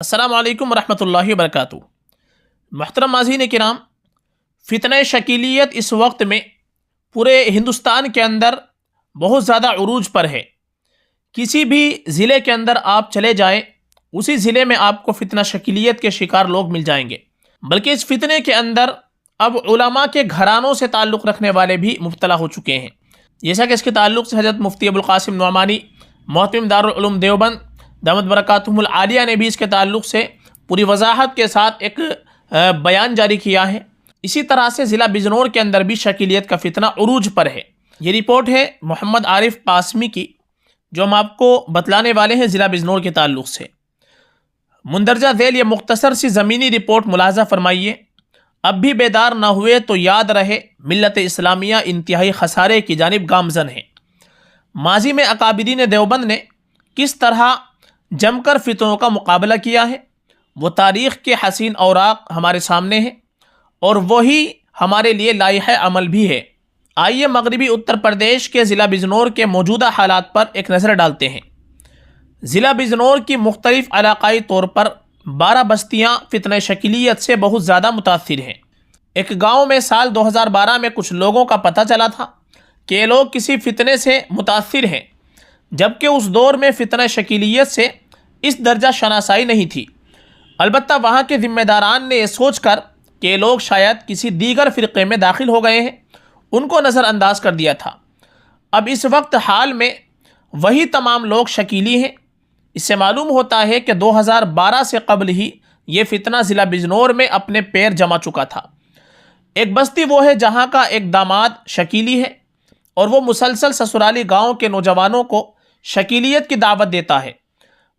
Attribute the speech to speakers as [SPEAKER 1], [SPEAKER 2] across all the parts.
[SPEAKER 1] السلام علیکم ورحمۃ اللہ وبرکاتہ۔ محترم ناظرین کرام، فتنہ شکیلیت اس وقت میں پورے ہندوستان کے اندر بہت زیادہ عروج پر ہے۔ کسی بھی ضلع کے اندر آپ چلے جائیں، اسی ضلع میں آپ کو فتنہ شکیلیت کے شکار لوگ مل جائیں گے۔ بلکہ اس فتنے کے اندر اب علماء کے گھرانوں سے تعلق رکھنے والے بھی مبتلا ہو چکے ہیں، جیسا کہ اس کے تعلق سے حضرت مفتی ابوالقاسم نعمانی محتمم دارالعلوم دیوبند دامت برکاتہم العالیہ نے بھی اس کے تعلق سے پوری وضاحت کے ساتھ ایک بیان جاری کیا ہے۔ اسی طرح سے ضلع بجنور کے اندر بھی شکیلیت کا فتنہ عروج پر ہے۔ یہ رپورٹ ہے محمد عارف قاسمی کی، جو ہم آپ کو بتلانے والے ہیں ضلع بجنور کے تعلق سے۔ مندرجہ ذیل یہ مختصر سی زمینی رپورٹ ملاحظہ فرمائیے۔ اب بھی بیدار نہ ہوئے تو یاد رہے، ملت اسلامیہ انتہائی خسارے کی جانب گامزن ہے۔ ماضی میں اکابرین دیوبند نے کس طرح جم کر فتنوں کا مقابلہ کیا ہے، وہ تاریخ کے حسین اوراق ہمارے سامنے ہیں، اور وہی ہمارے لیے لائحہ عمل بھی ہے۔ آئیے مغربی اتر پردیش کے ضلع بجنور کے موجودہ حالات پر ایک نظر ڈالتے ہیں۔ ضلع بجنور کی مختلف علاقائی طور پر 12 بستیاں فتنہ شکیلیت سے بہت زیادہ متاثر ہیں۔ ایک گاؤں میں سال 2012 میں کچھ لوگوں کا پتہ چلا تھا کہ یہ لوگ کسی فتنے سے متاثر ہیں، جبکہ اس دور میں فتنہ شکیلیت سے اس درجہ شناسائی نہیں تھی۔ البتہ وہاں کے ذمہ داران نے یہ سوچ کر کہ یہ لوگ شاید کسی دیگر فرقے میں داخل ہو گئے ہیں، ان کو نظر انداز کر دیا تھا۔ اب اس وقت حال میں وہی تمام لوگ شکیلی ہیں۔ اس سے معلوم ہوتا ہے کہ 2012 سے قبل ہی یہ فتنہ ضلع بجنور میں اپنے پیر جما چکا تھا۔ ایک بستی وہ ہے جہاں کا ایک داماد شکیلی ہے، اور وہ مسلسل سسرالی گاؤں کے نوجوانوں کو شکیلیت کی دعوت دیتا ہے۔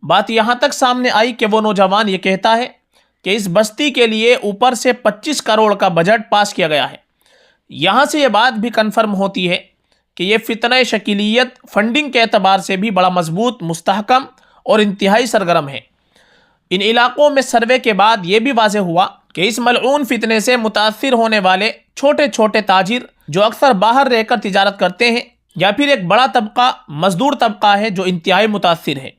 [SPEAKER 1] بات یہاں تک سامنے آئی کہ وہ نوجوان یہ کہتا ہے کہ اس بستی کے لیے اوپر سے 25 کروڑ کا بجٹ پاس کیا گیا ہے۔ یہاں سے یہ بات بھی کنفرم ہوتی ہے کہ یہ فتنہ شکیلیت فنڈنگ کے اعتبار سے بھی بڑا مضبوط، مستحکم اور انتہائی سرگرم ہے۔ ان علاقوں میں سروے کے بعد یہ بھی واضح ہوا کہ اس ملعون فتنے سے متاثر ہونے والے چھوٹے چھوٹے تاجر، جو اکثر باہر رہ کر تجارت کرتے ہیں، یا پھر ایک بڑا طبقہ مزدور طبقہ ہے جو انتہائی متاثر ہے۔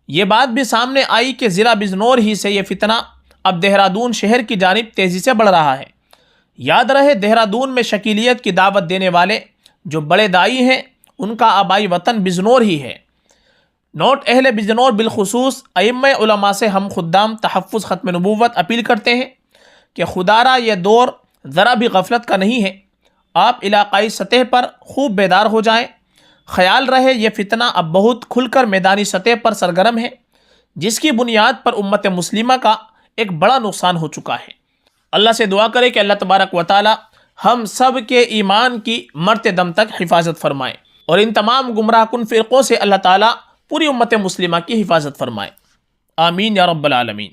[SPEAKER 1] یہ بات بھی سامنے آئی کہ ضلع بجنور ہی سے یہ فتنہ اب دہرادون شہر کی جانب تیزی سے بڑھ رہا ہے۔ یاد رہے، دہرادون میں شکیلیت کی دعوت دینے والے جو بڑے دائی ہیں، ان کا آبائی وطن بجنور ہی ہے۔ نوٹ: اہل بجنور بالخصوص ائمہ علماء سے ہم خدام تحفظ ختم نبوت اپیل کرتے ہیں کہ خدارا یہ دور ذرا بھی غفلت کا نہیں ہے۔ آپ علاقائی سطح پر خوب بیدار ہو جائیں۔ خیال رہے، یہ فتنہ اب بہت کھل کر میدانی سطح پر سرگرم ہے، جس کی بنیاد پر امت مسلمہ کا ایک بڑا نقصان ہو چکا ہے۔ اللہ سے دعا کرے کہ اللہ تبارک و تعالی ہم سب کے ایمان کی مرتے دم تک حفاظت فرمائے، اور ان تمام گمراہ کن فرقوں سے اللہ تعالی پوری امت مسلمہ کی حفاظت فرمائے۔ آمین یا رب العالمین۔